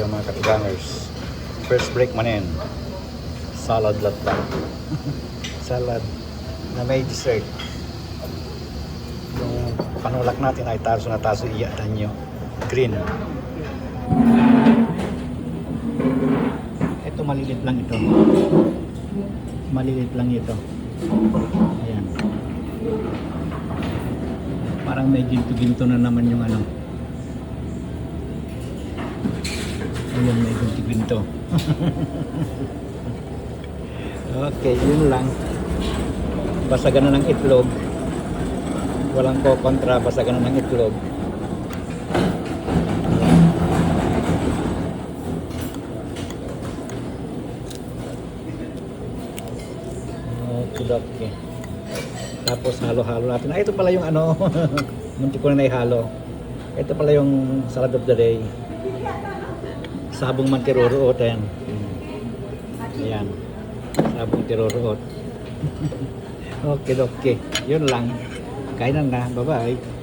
mga katugangers. First break manin. Salad lang. Salad na may dessert. Yung panulak natin ay taso na taso iya danyo. Green. Ito malilit lang ito. Malilit lang ito. Ayan. Parang may ginto-ginto na naman yung ano. Ayan, may ginto-ginto. Okay, yun lang. Basagan na ng itlog. Walang ko kontra, basagan na ng itlog. Okay. Tapos halo-halo natin. Ito pala yung ano, munti ko na naihalo. Ito pala yung salad of the day. Sabong man tiruruotin. Ayan. Sabong tiruruot. Okay. Yun lang. Kainan na. Bye-bye.